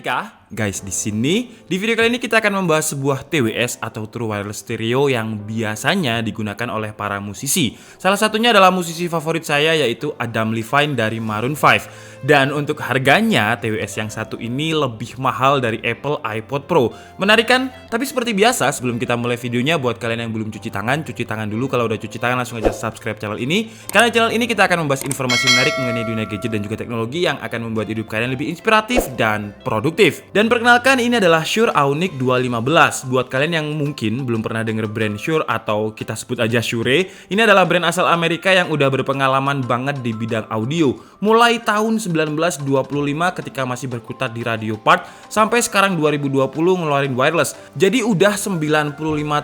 Amerika. Guys, di video kali ini kita akan membahas sebuah TWS atau True Wireless Stereo yang biasanya digunakan oleh para musisi. Salah satunya adalah musisi favorit saya, yaitu Adam Levine dari Maroon 5. Dan untuk harganya, TWS yang satu ini lebih mahal dari Apple iPod Pro. Menarik kan? Tapi seperti biasa, sebelum kita mulai videonya, buat kalian yang belum cuci tangan dulu. Kalau udah cuci tangan, langsung aja subscribe channel ini. Karena channel ini kita akan membahas informasi menarik mengenai dunia gadget dan juga teknologi yang akan membuat hidup kalian lebih inspiratif dan produktif. Dan perkenalkan, ini adalah Shure Aunic 215. Buat kalian yang mungkin belum pernah denger brand Shure atau kita sebut aja Shure, ini adalah brand asal Amerika yang udah berpengalaman banget di bidang audio. Mulai tahun 1925 ketika masih berkutat di radio part, sampai sekarang 2020 ngeluarin wireless. Jadi udah 95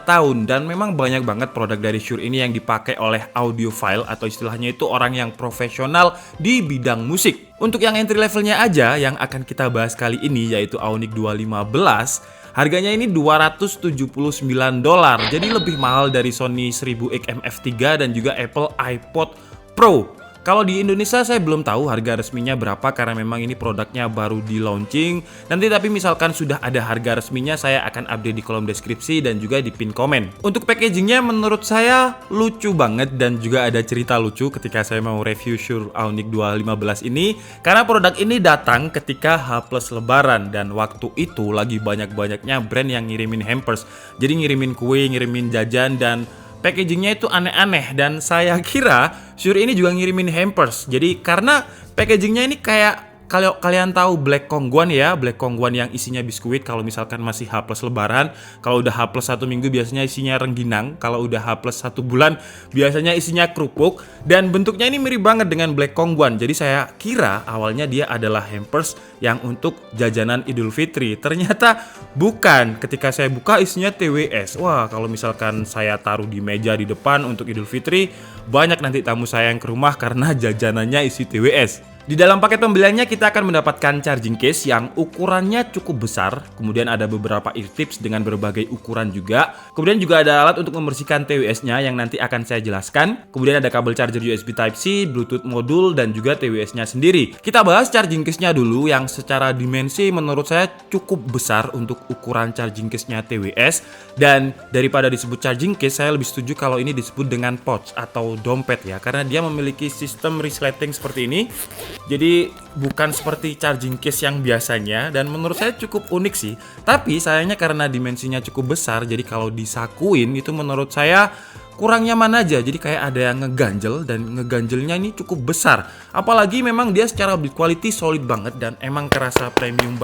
tahun dan memang banyak banget produk dari Shure ini yang dipakai oleh audiophile atau istilahnya itu orang yang profesional di bidang musik. Untuk yang entry levelnya aja yang akan kita bahas kali ini, yaitu Aunic 215, harganya ini $279. Jadi lebih mahal dari Sony 1000XM-F3 dan juga Apple iPod Pro. Kalau di Indonesia saya belum tahu harga resminya berapa karena memang ini produknya baru di launching. Nanti tapi misalkan sudah ada harga resminya, saya akan update di kolom deskripsi dan juga di pin komen. Untuk packagingnya menurut saya lucu banget dan juga ada cerita lucu ketika saya mau review Shure Aunic 215 ini. Karena produk ini datang ketika H+ Lebaran dan waktu itu lagi banyak-banyaknya brand yang ngirimin hampers. Jadi ngirimin kue, ngirimin jajan, dan packagingnya itu aneh-aneh, dan saya kira Shure ini juga ngirimin hampers. Jadi karena packagingnya ini kayak, kalau kalian tahu Black Kongguan ya, Black Kongguan yang isinya biskuit kalau misalkan masih H+ Lebaran. Kalau udah H+ 1 minggu biasanya isinya rengginang. Kalau udah H+ 1 bulan biasanya isinya kerupuk. Dan bentuknya ini mirip banget dengan Black Kongguan. Jadi saya kira awalnya dia adalah hampers yang untuk jajanan Idul Fitri. Ternyata bukan. Ketika saya buka isinya TWS. Wah, kalau misalkan saya taruh di meja di depan untuk Idul Fitri, banyak nanti tamu saya yang ke rumah karena jajanannya isi TWS. Di dalam paket pembeliannya kita akan mendapatkan charging case yang ukurannya cukup besar. Kemudian ada beberapa ear tips dengan berbagai ukuran juga. Kemudian juga ada alat untuk membersihkan TWS-nya yang nanti akan saya jelaskan. Kemudian ada kabel charger USB Type-C, Bluetooth modul, dan juga TWS-nya sendiri. Kita bahas charging case-nya dulu yang secara dimensi menurut saya cukup besar untuk ukuran charging case-nya TWS. Dan daripada disebut charging case, saya lebih setuju kalau ini disebut dengan pouch atau dompet ya. Karena dia memiliki sistem resleting seperti ini. Jadi bukan seperti charging case yang biasanya, dan menurut saya cukup unik sih. Tapi sayangnya karena dimensinya cukup besar, jadi kalau disakuin itu menurut saya kurang nyaman aja. Jadi kayak ada yang ngeganjel, dan ngeganjelnya ini cukup besar. Apalagi memang dia secara build quality solid banget dan emang kerasa premium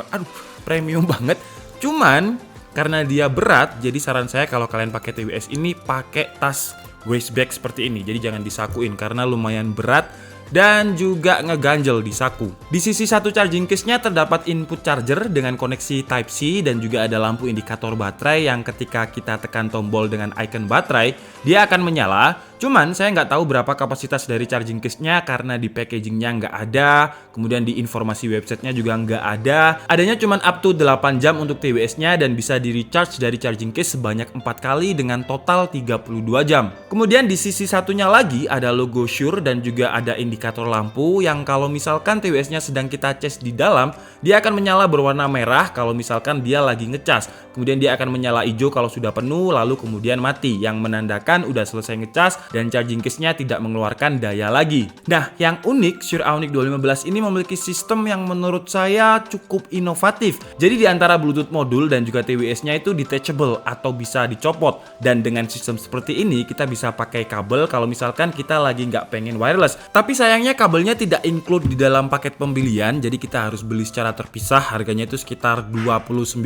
banget. Cuman karena dia berat, jadi saran saya kalau kalian pakai TWS ini pakai tas waist bag seperti ini. Jadi jangan disakuin karena lumayan berat dan juga ngeganjel di saku. Di sisi satu charging case-nya terdapat input charger dengan koneksi Type-C dan juga ada lampu indikator baterai yang ketika kita tekan tombol dengan icon baterai, dia akan menyala. Cuman saya nggak tahu berapa kapasitas dari charging case-nya karena di packaging-nya nggak ada. Kemudian di informasi websitenya juga nggak ada. Adanya cuman up to 8 jam untuk TWS-nya dan bisa di recharge dari charging case sebanyak 4 kali dengan total 32 jam. Kemudian di sisi satunya lagi ada logo Shure dan juga ada indikator lampu yang kalau misalkan TWS-nya sedang kita cas di dalam, dia akan menyala berwarna merah kalau misalkan dia lagi ngecas. Kemudian dia akan menyala hijau kalau sudah penuh, lalu kemudian mati yang menandakan udah selesai ngecas dan charging case-nya tidak mengeluarkan daya lagi. Nah, yang unik Shure Aunic 215 ini memiliki sistem yang menurut saya cukup inovatif. Jadi di antara Bluetooth modul dan juga TWS-nya itu detachable atau bisa dicopot. Dan dengan sistem seperti ini kita bisa pakai kabel kalau misalkan kita lagi nggak pengen wireless. Tapi sayangnya kabelnya tidak include di dalam paket pembelian, jadi kita harus beli secara terpisah. Harganya itu sekitar $29.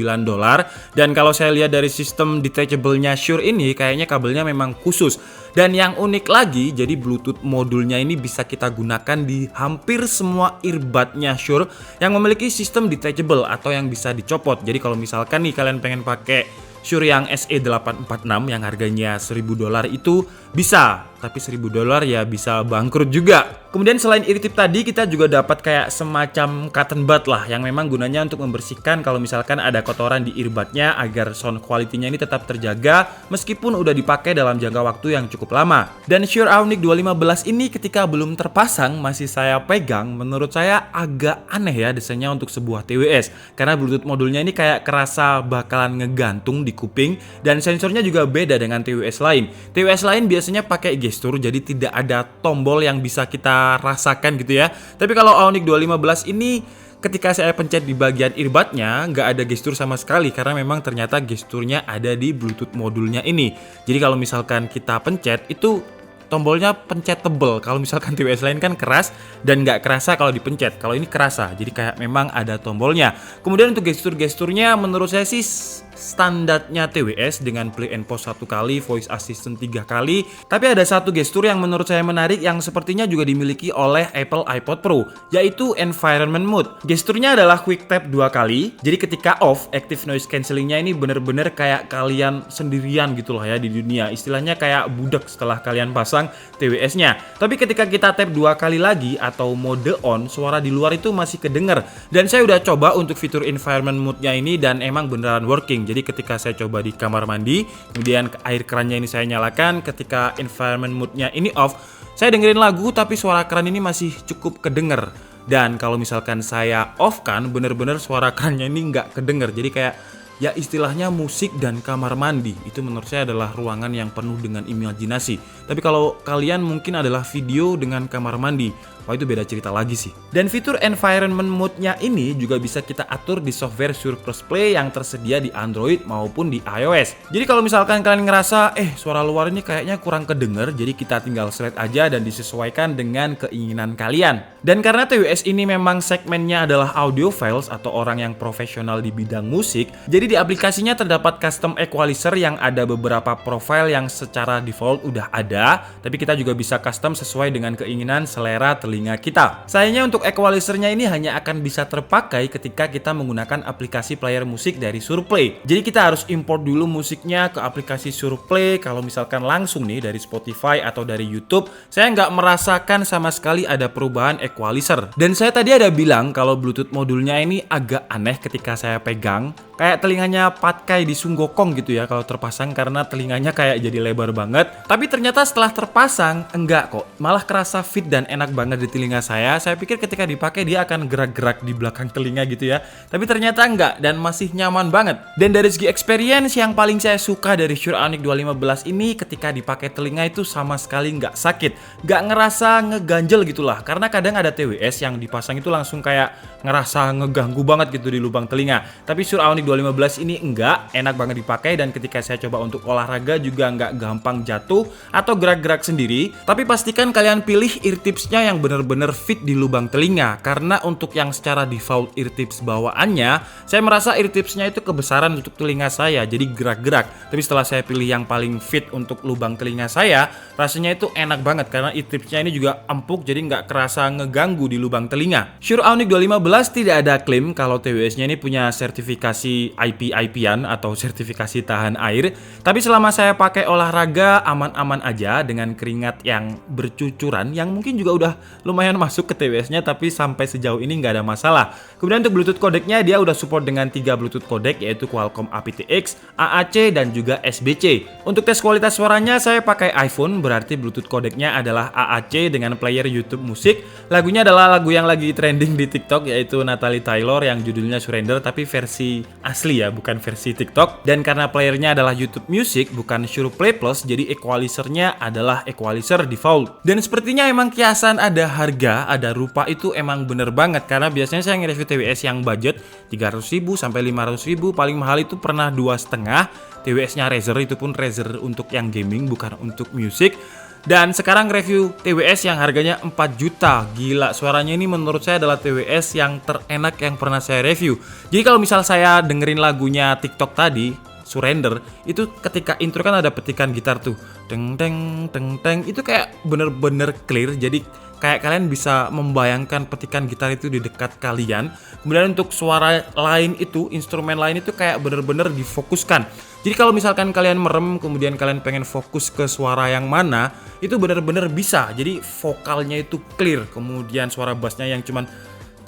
Dan kalau saya lihat dari sistem detachable-nya Shure ini, kayaknya kabelnya memang khusus. Dan yang unik lagi, jadi Bluetooth modulnya ini bisa kita gunakan di hampir semua earbudnya Shure yang memiliki sistem detachable atau yang bisa dicopot. Jadi kalau misalkan nih kalian pengen pakai Shure yang SE846 yang harganya $1.000 itu bisa. tapi $1.000 ya bisa bangkrut juga. Kemudian selain ear tip tadi, kita juga dapat kayak semacam cotton bud lah, yang memang gunanya untuk membersihkan kalau misalkan ada kotoran di earbudnya agar sound quality-nya ini tetap terjaga meskipun udah dipakai dalam jangka waktu yang cukup lama. Dan Shure Aunic 215 ini ketika belum terpasang masih saya pegang, menurut saya agak aneh ya desainnya untuk sebuah TWS, karena Bluetooth modulnya ini kayak kerasa bakalan ngegantung di kuping, dan sensornya juga beda dengan TWS lain. TWS lain biasanya pakai gestur, jadi tidak ada tombol yang bisa kita rasakan gitu ya. Tapi kalau Aunic 215 ini ketika saya pencet di bagian earbudnya nggak ada gestur sama sekali, karena memang ternyata gesturnya ada di Bluetooth modulnya ini. Jadi kalau misalkan kita pencet itu tombolnya pencet tebel. Kalau misalkan TWS lain kan keras dan nggak kerasa kalau dipencet. Kalau ini kerasa, jadi kayak memang ada tombolnya. Kemudian untuk gestur-gesturnya menurut saya sih standarnya TWS dengan play and pause 1 kali, voice assistant 3 kali. Tapi ada satu gestur yang menurut saya menarik yang sepertinya juga dimiliki oleh Apple iPod Pro, yaitu environment mode. Gesturnya adalah quick tap 2 kali. Jadi ketika off, active noise cancellingnya ini bener-bener kayak kalian sendirian gitu loh ya di dunia. Istilahnya kayak budak setelah kalian pasang TWS-nya. Tapi ketika kita tap 2 kali lagi atau mode on, suara di luar itu masih kedenger. Dan saya udah coba untuk fitur environment mode-nya ini dan emang beneran working. Jadi ketika saya coba di kamar mandi, kemudian air kerannya ini saya nyalakan, ketika environment mode-nya ini off, saya dengerin lagu tapi suara keran ini masih cukup kedenger. Dan kalau misalkan saya off kan, bener-bener suara kerannya ini nggak kedenger. Jadi kayak ya istilahnya musik dan kamar mandi itu menurut saya adalah ruangan yang penuh dengan imajinasi. Tapi kalau kalian mungkin adalah video dengan kamar mandi, wah itu beda cerita lagi sih. Dan fitur environment mode-nya ini juga bisa kita atur di software Shure Play yang tersedia di Android maupun di iOS. Jadi kalau misalkan kalian ngerasa suara luar ini kayaknya kurang kedenger, jadi kita tinggal select aja dan disesuaikan dengan keinginan kalian. Dan karena TWS ini memang segmennya adalah audiophiles atau orang yang profesional di bidang musik, jadi di aplikasinya terdapat custom equalizer yang ada beberapa profile yang secara default udah ada, tapi kita juga bisa custom sesuai dengan keinginan selera telinga kita. Sayangnya untuk equalizernya ini hanya akan bisa terpakai ketika kita menggunakan aplikasi player musik dari Shure Play. Jadi kita harus import dulu musiknya ke aplikasi Shure Play. Kalau misalkan langsung nih dari Spotify atau dari YouTube, saya nggak merasakan sama sekali ada perubahan equalizer. Dan saya tadi ada bilang kalau Bluetooth modulnya ini agak aneh ketika saya pegang. Kayak telinganya Patkai di Sunggokong gitu ya kalau terpasang, karena telinganya kayak jadi lebar banget. Tapi ternyata setelah terpasang enggak kok, malah kerasa fit dan enak banget di telinga saya. Saya pikir ketika dipakai dia akan gerak-gerak di belakang telinga gitu ya, tapi ternyata enggak dan masih nyaman banget. Dan dari segi experience yang paling saya suka dari Shure Aunic 215 ini, ketika dipakai telinga itu sama sekali nggak sakit, nggak ngerasa ngeganjel gitulah. Karena kadang ada TWS yang dipasang itu langsung kayak ngerasa ngeganggu banget gitu di lubang telinga. Tapi Shure Aunic 215 ini enggak, enak banget dipakai, dan ketika saya coba untuk olahraga juga nggak gampang jatuh atau gerak-gerak sendiri. Tapi pastikan kalian pilih ear tipsnya yang bener-bener fit di lubang telinga, karena untuk yang secara default ear tips bawaannya, saya merasa ear tipsnya itu kebesaran untuk telinga saya, jadi gerak-gerak. Tapi setelah saya pilih yang paling fit untuk lubang telinga saya, rasanya itu enak banget karena ear tipsnya ini juga empuk, jadi nggak kerasa ngeganggu di lubang telinga. Shure Aunic 215 tidak ada klaim kalau TWS-nya ini punya sertifikasi IP-IP-an atau sertifikasi tahan air, tapi selama saya pakai olahraga aman-aman aja dengan keringat yang bercucuran yang mungkin juga udah lumayan masuk ke TWS-nya, tapi sampai sejauh ini nggak ada masalah. Kemudian untuk Bluetooth codecnya dia udah support dengan 3 Bluetooth codec, yaitu Qualcomm aptX, AAC, dan juga SBC. Untuk tes kualitas suaranya saya pakai iPhone, berarti Bluetooth codecnya adalah AAC dengan player YouTube musik. Lagunya adalah lagu yang lagi trending di TikTok, yaitu Natalie Taylor yang judulnya Surrender, tapi versi asli ya, bukan versi TikTok. Dan karena playernya adalah YouTube Music bukan Shure Play Plus, jadi equalizernya adalah equalizer default. Dan sepertinya emang kiasan ada harga, ada rupa itu emang bener banget, karena biasanya saya nge-review TWS yang budget 300.000 sampai 500.000, paling mahal itu pernah 2,5. TWS-nya Razer, itu pun Razer untuk yang gaming bukan untuk musik. Dan sekarang review TWS yang harganya 4 juta. Gila, suaranya ini menurut saya adalah TWS yang terenak yang pernah saya review. Jadi kalau misal saya dengerin lagunya TikTok tadi, Surrender, itu ketika intro kan ada petikan gitar tuh, teng teng teng teng, itu kayak bener-bener clear, jadi kayak kalian bisa membayangkan petikan gitar itu di dekat kalian. Kemudian untuk suara lain itu, instrumen lain itu kayak bener-bener difokuskan. Jadi kalau misalkan kalian merem kemudian kalian pengen fokus ke suara yang mana, itu bener-bener bisa. Jadi vokalnya itu clear, kemudian suara bassnya yang cuman,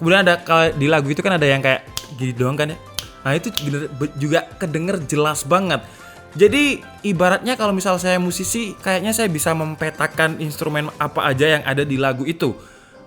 kemudian ada di lagu itu kan ada yang kayak gini doang kan ya. Nah itu juga kedenger jelas banget. Jadi ibaratnya kalau misal saya musisi, kayaknya saya bisa mempetakan instrumen apa aja yang ada di lagu itu.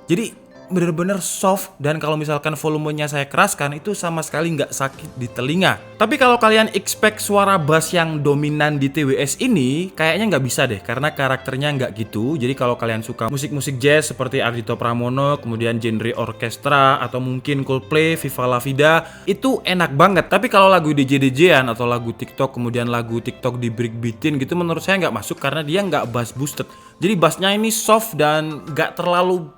Jadi bener-bener soft, dan kalau misalkan volumenya saya keraskan itu sama sekali nggak sakit di telinga. Tapi kalau kalian expect suara bass yang dominan di TWS ini, kayaknya nggak bisa deh, karena karakternya nggak gitu. Jadi kalau kalian suka musik-musik jazz seperti Ardhito Pramono, kemudian genre orkestra, atau mungkin Coldplay, Viva La Vida, itu enak banget. Tapi kalau lagu DJ-DJ-an atau lagu TikTok, kemudian lagu TikTok di breakbeatin gitu, menurut saya nggak masuk karena dia nggak bass boosted. Jadi bassnya ini soft dan nggak terlalu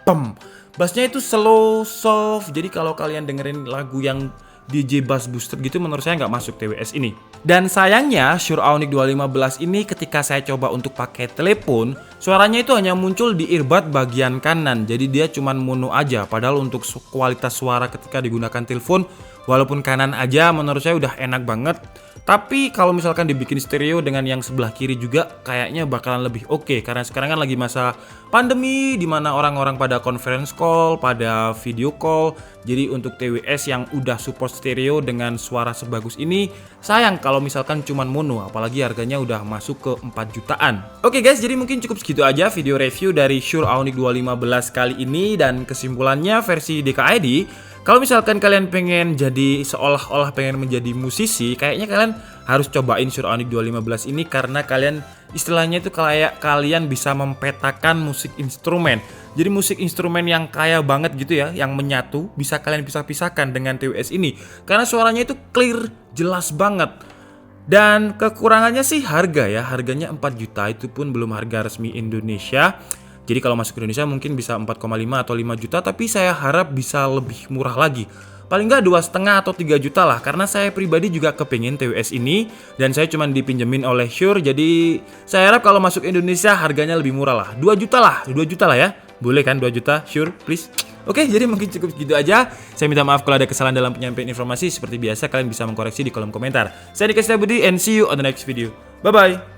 pem. Bassnya itu slow, soft. Jadi kalau kalian dengerin lagu yang DJ bass booster gitu, menurut saya nggak masuk TWS ini. Dan sayangnya Shure Aonic 215 ini ketika saya coba untuk pakai telepon, suaranya itu hanya muncul di earbud bagian kanan. Jadi dia cuman mono aja. Padahal untuk kualitas suara ketika digunakan telepon, walaupun kanan aja menurut saya udah enak banget. Tapi kalau misalkan dibikin stereo dengan yang sebelah kiri juga kayaknya bakalan lebih oke. Karena sekarang kan lagi masa pandemi dimana orang-orang pada conference call, pada video call. Jadi untuk TWS yang udah support stereo dengan suara sebagus ini, sayang kalau misalkan cuman mono, apalagi harganya udah masuk ke 4 jutaan. Oke guys, jadi mungkin cukup segitu aja video review dari Shure Aonic 215 kali ini. Dan kesimpulannya versi DKID, kalau misalkan kalian pengen jadi seolah-olah pengen menjadi musisi, kayaknya kalian harus cobain Shure Aonic 215 ini, karena kalian istilahnya itu kayak kalian bisa mempetakan musik instrumen. Jadi musik instrumen yang kaya banget gitu ya, yang menyatu, bisa kalian pisah-pisahkan dengan TWS ini. Karena suaranya itu clear, jelas banget. Dan kekurangannya sih harga ya, harganya 4 juta, itu pun belum harga resmi Indonesia. Jadi kalau masuk ke Indonesia mungkin bisa 4,5 atau 5 juta, tapi saya harap bisa lebih murah lagi. Paling nggak 2,5 atau 3 juta lah, karena saya pribadi juga kepingin TWS ini, dan saya cuma dipinjemin oleh Shure. Jadi saya harap kalau masuk Indonesia harganya lebih murah lah, 2 juta lah ya. Boleh kan 2 juta, Shure, please. Oke, jadi mungkin cukup segitu aja. Saya minta maaf kalau ada kesalahan dalam penyampaian informasi. Seperti biasa kalian bisa mengkoreksi di kolom komentar. Saya Dika Setiabudi and see you on the next video. Bye-bye.